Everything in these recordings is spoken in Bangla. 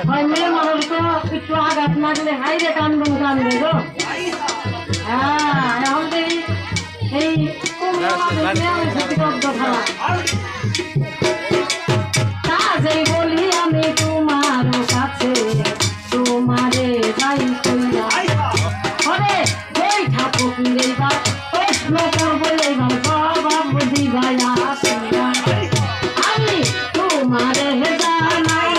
হয় মেয়ে মানুষ তো একটু আঘাত লাগলে হাইরে কান্দে গো। হ্যাঁ এখন এই কাজেই বলি আমি তোমার কাছে তোমারে যাই কইরা আরে ওই ঠাকুর এইবার প্রশ্ন করবো এইবার জবাব দিবাই আসিয়া আমি তোমারে জানাই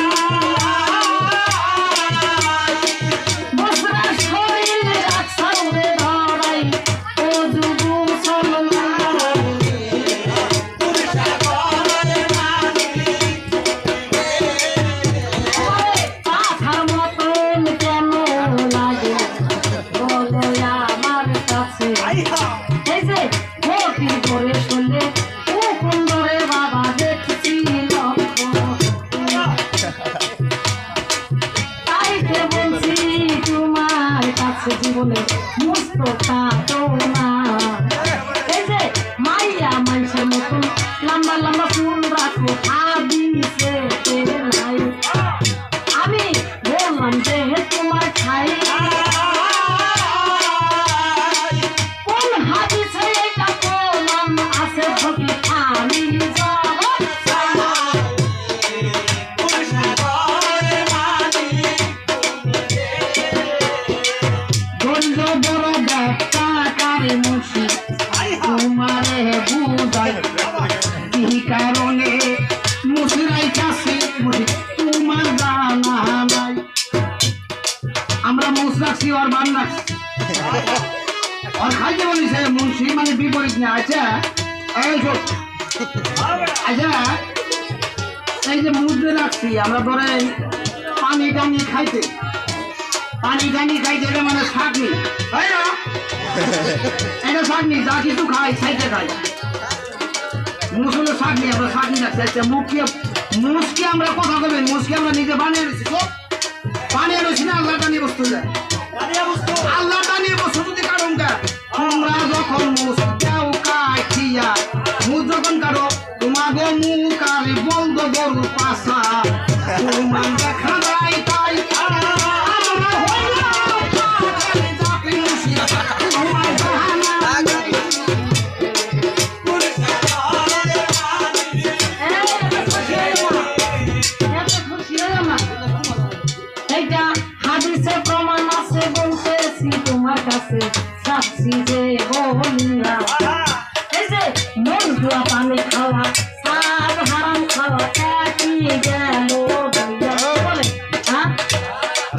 বসরা শরীর রাখছাও রে ধরাই ও যুগু পাখার মতন কেন লাগে বলো আমার কাছে এই যে ভর্তি করে শুনলে ও কুন্দরে বাবা দেখছি তাইতে বলছি তোমার কাছে জীবনে মুস্তফা তো না এই যে মাইয়া মাইসের মতন লম্বা লম্বা চুল রাখো আদিছে নাই আমি বললাম যে তোমার খাই কোন হাদিসে এটা প্রমাণ আছে ফকি আমি বলল বড় ব্যাখ্যা কারে মুশি তোমারে বুঝাই কি কারণে মুশিরাই কাছে তোমার জানা নাই আমরা মুশ রাখছি আর বান রাখছি আর খাইতে বলিছে মুন্সি মানে বিপরীত না আচ্ছা এই শোন আচ্ছা এই যে মুদ্রে রাখছি আমরা ধরে পানি টানি খাইতে এটা মানে শাকনি তাই না এটা শাকনি যা কিছু খাই খাইতে খাই মুসলে শাকনি আমরা শাকনি রাখছি আচ্ছা মুসকে আমরা কথা বলবেন মুসকে আমরা নিজে বানিয়ে রেছি বানিয়ে রয়েছি না আল্লাহ টানিয়ে বস্তু যায় আল্লাহ টানিয়ে বস্তু যদি কারণ তোমরা যখন মুস কেউ কাটিয়া মুখ যখন কারো তোমাকে মুখ আর বন্ধ গরু পাশা তোমার দেখা যায় তাই প্রমাণ আছে বলতেছি তোমার কাছে সাক্ষী যে বলিয়া এই যে মন জুয়া পানি খাওয়া সাব হারাম খাওয়া একই গেল বলে হ্যাঁ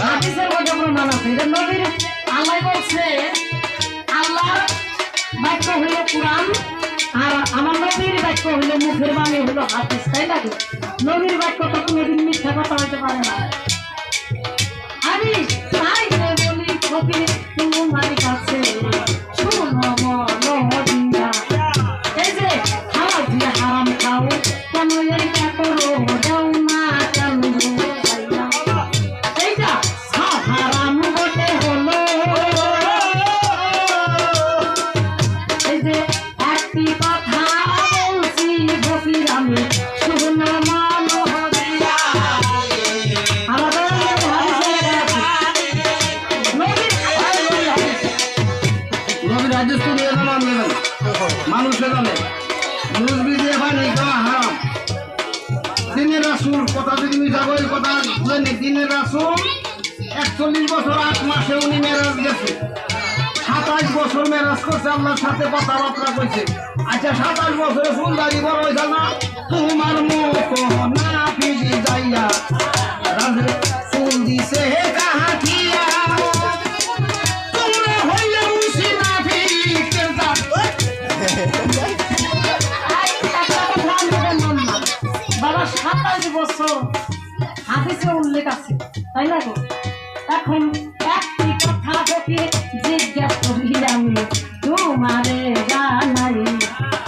হাদিসের কথা প্রমাণ আছে এটা নবীর আল্লাহ বলছে আল্লাহর বাক্য হইল কুরআন আর আমার নবীর বাক্য হইল মুখের বাণী হইল হাদিস তাই লাগে নবীর বাক্য তো কোনোদিন মিথ্যা কথা হইতে পারে না আমি তাই বলি ফকির তোমার কাছে শোনো মনোদিয়া এই যে হারাম দিয়ে হারাম খাও কেন এইটা করো দাও না কেন এইটা হারাম বটে হলো এই যে একটি কথা বলছি ফকির আমি শোনো মনোদিয়া মানুষের জানে নিউজ ভিডিও বানি খাওয়া হারাম দিনের রাসূল কথা যদি মিশা বই কথা জানি দিনের রাসূল 41 বছর 8 মাসে উনি মেরাজ গেছে 27 বছর মেরাজ করছে আল্লাহর সাথে কথাবার্তা কইছে আচ্ছা 27 বছরে সুন্দরী বড় হইছে না তোমার মুখ না ফিজি যাইয়া রাজে ফুল দিছে কাহা কিয়া তোমরা হইলে মুসিনা ফিকে যা বাবা 27 বছর হাদিসে উল্লেখ আছে তাই না গো এখন একটি কথা বকে জিজ্ঞাসা করি আমি তোমারে জানাই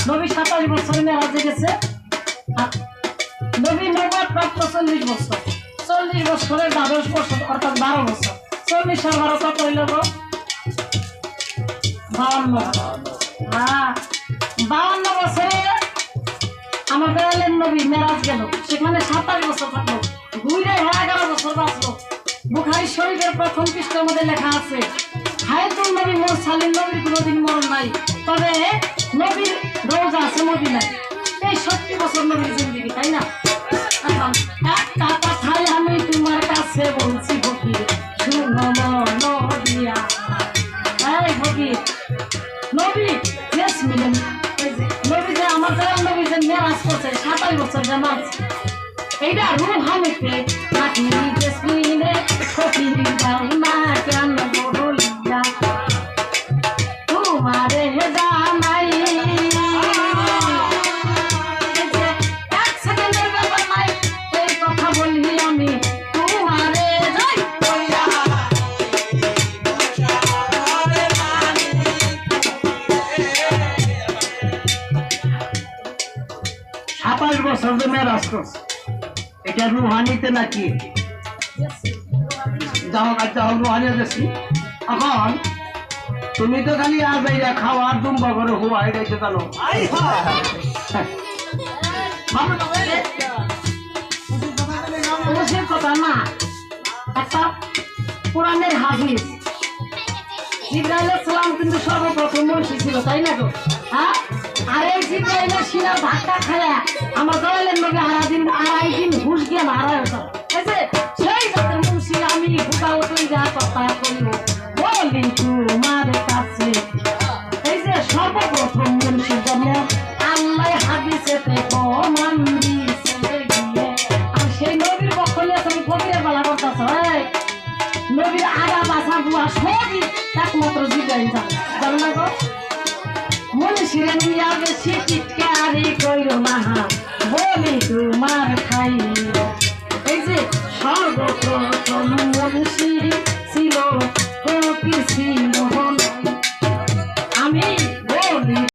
নবী 27 বছর মেরাজে গেছে নবী নবুয়ত প্রাপ্ত 40 বছর 40 বছরের 12 বছর অর্থাৎ 12 বছর 40 আর 12 কত হইল গো 52 হ্যাঁ 52 বছরে আমাদের নবী মেরাজ গেল সেখানে 27 বছর থাকলো ঘুরে 11 বছর বাঁচলো। বুখারী শরীফের প্রথম পৃষ্ঠার মধ্যে লেখা আছে হায়াতুল নবী মুরসালিন নবীর কোনোদিন মরণ নাই, তবে নবীর রওজা আছে মদিনায়। এই 70 বছর নবীর জিন্দেগি, তাই না? এখন একটা কথাই আমি তোমার কাছে বলছি ফকির, শুনো নদিয়া। এই ফকির, নবী শেষ মিলেন, নবী যে আমার যারা নবী যে মেরাজ করছে 27 বছর জামাজ, এইটা রুহানিতে নাকি জেসমিনে ফকির দাও না কেন বলিয়া তোমারে জানাই। এক সেকেন্ডের ব্যাপার নাই, এই কথা বলি আমি তোমারে যাই। 27 বছর যে মেরাজ করছে, এটা রুহানিতে নাকি? যাও রুহানি দেখছি। এখন তুমি তো খালি আজ খাওয়ার দুম্বা করে হুয়া এটাইতে জানো। ওসব কথা না, একটা কোরআনের হাদিস, জিবরাইল আলাইহিস সালাম কিন্তু সর্বপ্রথম মনীষী ছিল, তাই না গো? হ্যাঁ, আর এই জিবরাইলের শিরা ধাক্কা খায়া আমার দয়ালের নবী আড়াই দিন হুঁশ জ্ঞান হারায় হতো। এই যে সেই জাতের মুন্সি আমি হুকাও তুই যা কথা কইব বলি তোমার কাছে। এই যে সর্বপ্রথম মুন্সির জন্ম আল্লাহ হাদিসেতে প্রমাণ দিয়েছে গিয়ে, আর সেই নবীর পক্ষ নিয়ে তুমি ফকিরের বেলা করতেছ। নবীর আগা বাসা বুয়া সবই একমাত্র জিবরাইল জানো না গো? মনীষীরা নিয়া বেশি চিৎকারি কইরো না বলি তোমার খাই। এই যে সর্বপ্রথম